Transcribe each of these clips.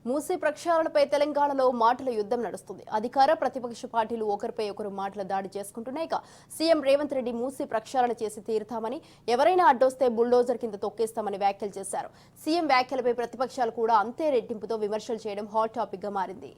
మూసీ ప్రక్షాళనపై తెలంగాణలో మాటల యుద్ధం నడుస్తుంది. అధికార ప్రతిపక్ష పార్టీలు ఒకరిపై ఒకరు మాటల దాడి చేసుకుంటున్నాయి. సీఎం రేవంత్ రెడ్డి మూసీ ప్రక్షాళన చేసి తీరుతామని, ఎవరైనా అడ్డొస్తే బుల్డోజర్ కింద తొక్కేస్తామని వ్యాఖ్యలు చేశారు. సీఎం వ్యాఖ్యలపై ప్రతిపక్షాలు కూడా అంతే రెట్టింపుతో విమర్శలు చేయడం హాట్ టాపిక్ గా మారింది.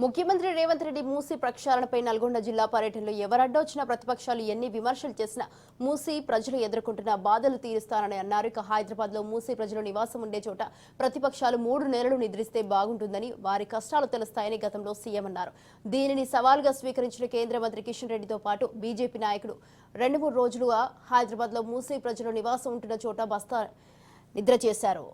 ముఖ్యమంత్రి రేవంత్ రెడ్డి మూసీ ప్రక్షాళనపై నల్గొండ జిల్లా పర్యటనలో ఎవరడ్డొచ్చినా ప్రతిపక్షాలు ఎన్ని విమర్శలు చేసినా మూసీ ప్రజలు ఎదుర్కొంటున్న బాధలు తీరుస్తానని అన్నారు. హైదరాబాద్ లో మూసీ ప్రజలు నివాసం ఉండే చోట ప్రతిపక్షాలు 3 నెలలు నిద్రిస్తే బాగుంటుందని, వారి కష్టాలు తెలుస్తాయని గతంలో సీఎం అన్నారు. దీనిని సవాల్గా స్వీకరించిన కేంద్ర మంత్రి కిషన్ రెడ్డితో పాటు బీజేపీ నాయకులు 2-3 రోజులుగా హైదరాబాద్ లో మూసీ ప్రజలు నివాసం ఉంటున్న చోట బస్తా నిద్ర చేశారు.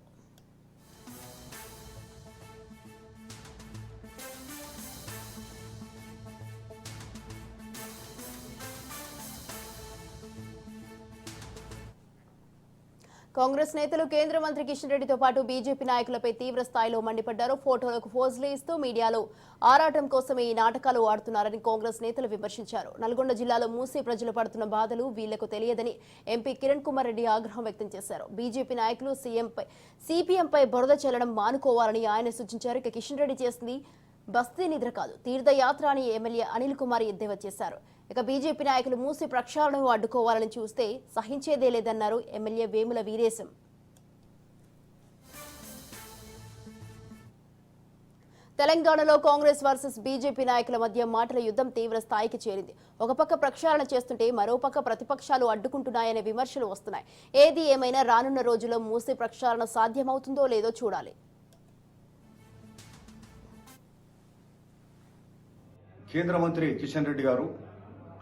కాంగ్రెస్ నేతలు కేంద్ర మంత్రి కిషన్ రెడ్డితో పాటు బీజేపీ నాయకులపై తీవ్ర స్థాయిలో మండిపడ్డారు. ఫోటోలకు ఫోజులు ఇస్తూ మీడియాలో ఆరాటం కోసమే ఈ నాటకాలు ఆడుతున్నారని కాంగ్రెస్ నేతలు విమర్శించారు. నల్గొండ జిల్లాలో మూసీ ప్రజలు పడుతున్న బాధలు వీళ్లకు తెలియదని ఎంపీ కిరణ్ కుమార్ రెడ్డి ఆగ్రహం వ్యక్తం చేశారు. బీజేపీ నాయకులు సిపిఎంపై బురద చల్లడం మానుకోవాలని ఆయన సూచించారు. కిషన్ రెడ్డి చేసింది బస్తీ నిద్ర కాదు, తీర్థయాత్ర అని ఎమ్మెల్యే అనిల్ కుమార్ ఎద్దేవా చేశారు. బీజేపీ నాయకులు మూసీ ప్రక్షాళనను అడ్డుకోవాలని చూస్తే సహించేదే లేదన్నారు ఎమ్మెల్యే వేముల వీరేశం. తెలంగాణలో కాంగ్రెస్ వర్సెస్ బీజేపీ నాయకుల మధ్య మాటల యుద్ధం తీవ్ర స్థాయికి చేరింది. ఒక పక్క ప్రక్షాళన చేస్తుంటే మరోపక్క ప్రతిపక్షాలు అడ్డుకుంటున్నాయనే విమర్శలు వస్తున్నాయి. ఏది ఏమైనా రానున్న రోజుల్లో మూసీ ప్రక్షాళన సాధ్యమవుతుందో లేదో చూడాలి. కేంద్ర మంత్రి కిషన్ రెడ్డి గారు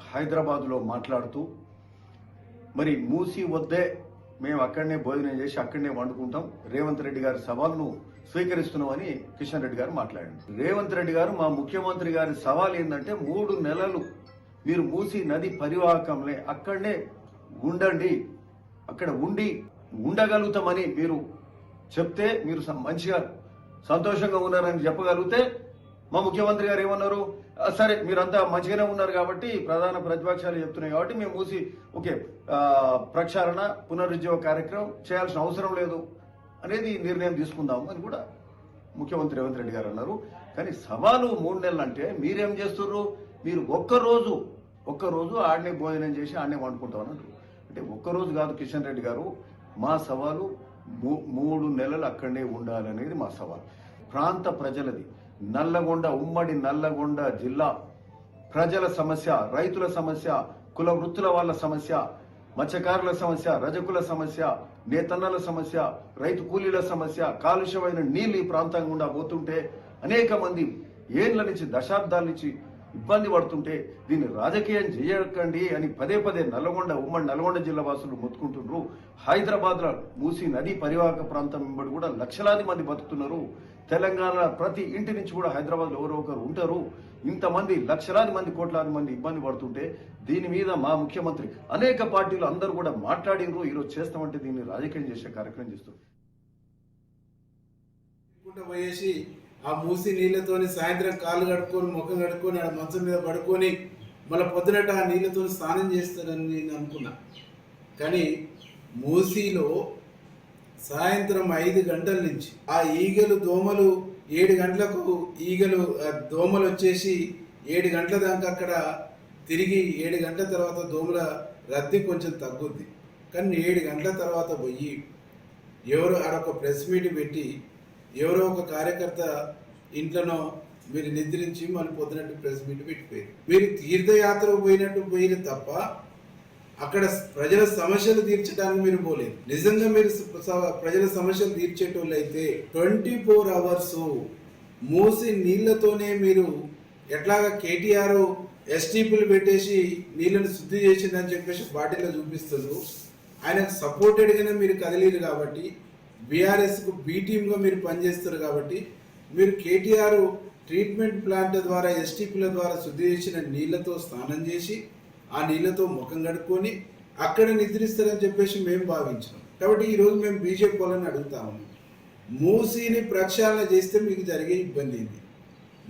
హైదరాబాద్లో మాట్లాడుతూ మరి మూసి వద్దే మేము అక్కడనే భోజనం చేసి అక్కడనే వండుకుంటాం, రేవంత్ రెడ్డి గారి సవాల్ను స్వీకరిస్తున్నామని కిషన్ రెడ్డి గారు మాట్లాడారు. రేవంత్ రెడ్డి గారు మా ముఖ్యమంత్రి గారి సవాల్ ఏంటంటే 3 నెలలు మీరు మూసి నది పరివాహకంలో అక్కడనే ఉండండి, అక్కడ ఉండగలుగుతామని మీరు చెప్తే, మీరు మంచిగా సంతోషంగా ఉన్నారని చెప్పగలిగితే, మా ముఖ్యమంత్రి గారు ఏమన్నారు, సరే మీరంతా మంచిగానే ఉన్నారు కాబట్టి, ప్రధాన ప్రతిపక్షాలు చెప్తున్నాయి కాబట్టి మేము మూసి ప్రక్షాళన పునరుజ్జీవ కార్యక్రమం చేయాల్సిన అవసరం లేదు అనేది నిర్ణయం తీసుకుందాం అని కూడా ముఖ్యమంత్రి రేవంత్ రెడ్డి గారు అన్నారు. కానీ సవాలు 3 నెలలు అంటే మీరేం చేస్తున్నారు, మీరు ఒక్కరోజు ఆడనే భోజనం చేసి ఆడనే వండుకుంటామని అంటారు. అంటే ఒక్కరోజు కాదు కిషన్ రెడ్డి గారు, మా సవాలు 3 నెలలు అక్కడనే ఉండాలనేది మా సవాల్. ప్రాంత ప్రజలది నల్లగొండ, ఉమ్మడి నల్లగొండ జిల్లా ప్రజల సమస్య, రైతుల సమస్య, కుల వృత్తుల వాళ్ళ సమస్య, మత్స్యకారుల సమస్య, రజకుల సమస్య, నేతన్నల సమస్య, రైతు కూలీల సమస్య, కాలుష్యమైన నీళ్లు ఈ ప్రాంతం గుండా పోతుంటే అనేక మంది ఏళ్ల నుంచి దశాబ్దాల నుంచి ఇబ్బంది పడుతుంటే దీన్ని రాజకీయం చేయకండి అని పదే ఉమ్మడి నల్గొండ జిల్లా వాసులు మొత్తుకుంటున్నారు. హైదరాబాద్ లో మూసీ నది పరివాహక ప్రాంతం వెంబడి కూడా లక్షలాది మంది బతుకుతున్నారు. తెలంగాణ ప్రతి ఇంటి నుంచి కూడా హైదరాబాద్ లో ఎవరో ఒకరు ఉంటారు. ఇంతమంది లక్షలాది మంది, కోట్లాది మంది ఇబ్బంది పడుతుంటే దీని మీద మా ముఖ్యమంత్రి అనేక పార్టీలు అందరూ కూడా మాట్లాడినరు. ఈరోజు చేస్తామంటే దీన్ని రాజకీయం చేసే కార్యక్రమం చేస్తారు. ఆ మూసి నీళ్లతోని సాయంత్రం కాళ్ళు కడుక్కొని ముఖం కడుక్కొని ఆ మంచం మీద పడుకొని మళ్ళీ పొద్దునట ఆ నీళ్ళతో స్నానం చేస్తారని నేను అనుకున్నా. కానీ మూసీలో సాయంత్రం 5 గంటల నుంచి ఆ దోమలు 7 గంటలకు దోమలు వచ్చేసి 7 గంటల దాకా అక్కడ తిరిగి 7 గంటల తర్వాత దోమల రద్దీ కొంచెం తగ్గుద్ది. కానీ 7 గంటల తర్వాత పోయి ఎవరు ఆడొక ప్రెస్ మీట్ పెట్టి ఎవరో ఒక కార్యకర్త ఇంట్లోనో మీరు నిద్రించి మళ్ళీ పొద్దునట్టు ప్రెస్ మీట్ పెట్టిపోయారు. మీరు తీర్థయాత్ర పోయిన తప్ప అక్కడ ప్రజల సమస్యలు తీర్చడానికి మీరు పోలేదు. నిజంగా మీరు ప్రజల సమస్యలు తీర్చేటోళ్ళు అయితే 24 అవర్స్ మూసి నీళ్లతోనే మీరు ఎట్లాగా కేటీఆర్ ఎస్టీపీలు పెట్టేసి నీళ్లను శుద్ధి చేసిందని చెప్పేసి పార్టీలో చూపిస్తున్నారు. ఆయనకు సపోర్టెడ్గానే మీరు కదిలేరు కాబట్టి, బీఆర్ఎస్కు బీ టీమ్గా మీరు పనిచేస్తారు కాబట్టి, మీరు కేటీఆర్ ట్రీట్మెంట్ ప్లాంట్ ద్వారా ఎస్టీపీల ద్వారా శుద్ధి చేసిన నీళ్లతో స్నానం చేసి ఆ నీళ్లతో ముఖం కడుక్కొని అక్కడ నిద్రిస్తారని చెప్పేసి మేము భావించాం. కాబట్టి ఈరోజు మేము బీజేపీ వాళ్ళని అడుగుతాము, మూసీని ప్రక్షాళన చేస్తే మీకు జరిగే ఇబ్బంది ఏంటి?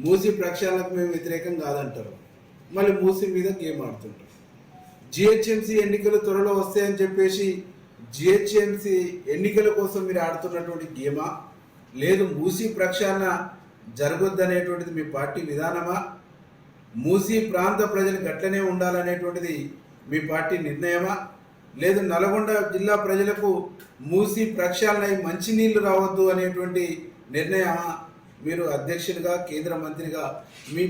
మూసీ ప్రక్షాళనకు మేము వ్యతిరేకం కాదంటారు. మళ్ళీ మూసి మీద గేమ్ ఆడుతుంటారు. జిహెచ్ఎంసీ ఎన్నికలు త్వరలో వస్తాయని చెప్పేసి జిహెచ్ఎంసీ ఎన్నికల కోసం మీరు ఆడుతున్నటువంటి గేమా, లేదు మూసి ప్రక్షాళన జరగొద్దనేటువంటిది మీ పార్టీ విధానమా, మూసి ప్రాంత ప్రజలు గట్లనే ఉండాలనేటువంటిది మీ పార్టీ నిర్ణయమా, లేదు నల్గొండ జిల్లా ప్రజలకు మూసి ప్రక్షాళన అయి మంచినీళ్లు రావద్దు అనేటువంటి నిర్ణయమా? మీరు అధ్యక్షుడిగా కేంద్ర మంత్రిగా మీ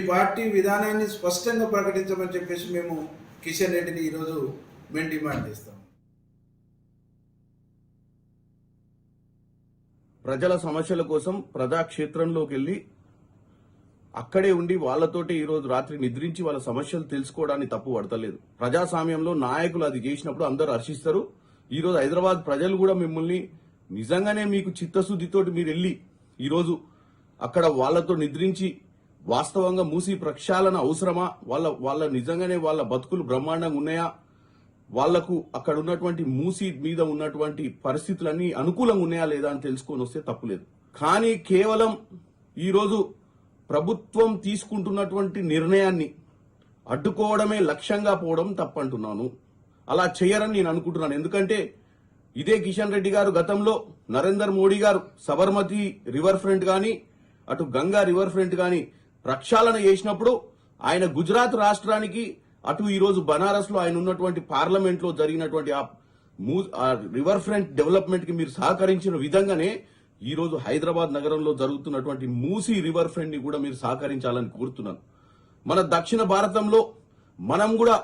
పార్టీ విధానాన్ని స్పష్టంగా ప్రకటించమని చెప్పేసి మేము కిషన్ రెడ్డిని ఈరోజు మేము డిమాండ్ చేస్తాం. ప్రజల సమస్యల కోసం ప్రజాక్షేత్రంలోకి వెళ్ళి అక్కడే ఉండి వాళ్ళతోటి ఈరోజు రాత్రి నిద్రించి వాళ్ళ సమస్యలు తెలుసుకోవడానికి తప్పు పడతలేదు. ప్రజాస్వామ్యంలో నాయకులు అది చేసినప్పుడు అందరూ హర్షిస్తారు. ఈరోజు హైదరాబాద్ ప్రజలు కూడా మిమ్మల్ని నిజంగానే మీకు చిత్తశుద్ధితోటి మీరు వెళ్ళి ఈరోజు అక్కడ వాళ్ళతో నిద్రించి వాస్తవంగా మూసి ప్రక్షాళన అవసరమా, వాళ్ళ నిజంగానే వాళ్ళ బతుకులు బ్రహ్మాండంగా ఉన్నాయా, వాళ్లకు అక్కడ ఉన్నటువంటి మూసి మీద ఉన్నటువంటి పరిస్థితులన్నీ అనుకూలంగా ఉన్నాయా లేదా అని తెలుసుకొని వస్తే తప్పులేదు. కానీ కేవలం ఈరోజు ప్రభుత్వం తీసుకుంటున్నటువంటి నిర్ణయాన్ని అడ్డుకోవడమే లక్ష్యంగా పోవడం తప్పంటున్నాను. అలా చేయరని నేను అనుకుంటున్నాను. ఎందుకంటే ఇదే కిషన్ రెడ్డి గారు గతంలో నరేంద్ర మోడీ గారు సబర్మతి రివర్ ఫ్రంట్ గాని అటు గంగా రివర్ ఫ్రంట్ గాని ప్రక్షాళన చేసినప్పుడు ఆయన గుజరాత్ రాష్ట్రానికి అటు ఈరోజు బనారస్ లో ఆయన ఉన్నటువంటి పార్లమెంట్ లో జరిగినటువంటి ఆ రివర్ ఫ్రంట్ డెవలప్మెంట్ కి మీరు సహకరించిన విధంగానే ఈ రోజు హైదరాబాద్ నగరంలో జరుగుతున్నటువంటి మూసీ రివర్ ఫ్రంట్ ని కూడా మీరు సహకరించాలని కోరుతున్నాను. మన దక్షిణ భారతంలో మనం కూడా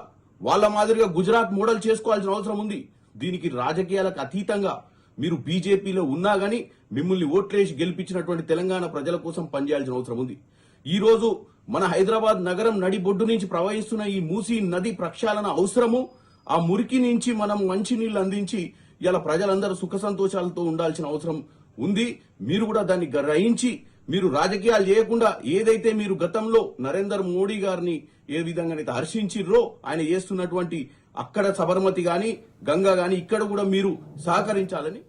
వాళ్ళ మాదిరిగా గుజరాత్ మోడల్ చేసుకోవాల్సిన అవసరం ఉంది. దీనికి రాజకీయాలకు అతీతంగా మీరు బీజేపీలో ఉన్నా గానీ మిమ్మల్ని ఓట్లేసి గెలిపించినటువంటి తెలంగాణ ప్రజల కోసం పనిచేయాల్సిన అవసరం ఉంది. ఈ రోజు మన హైదరాబాద్ నగరం నడిబొడ్డు నుంచి ప్రవహిస్తున్న ఈ మూసీ నది ప్రక్షాళన అవసరము. ఆ మురికి నుంచి మనం మంచి నీళ్లు అందించి ఇలా ప్రజలందరూ సుఖ సంతోషాలతో ఉండాల్సిన అవసరం ఉంది. మీరు కూడా దాన్ని గ్రహించి మీరు రాజకీయాలు చేయకుండా ఏదైతే మీరు గతంలో నరేంద్ర మోడీ గారిని ఏ విధంగా హర్షించిర్రో ఆయన చేస్తున్నటువంటి అక్కడ సబర్మతి గాని గంగా గాని ఇక్కడ కూడా మీరు సహకరించాలని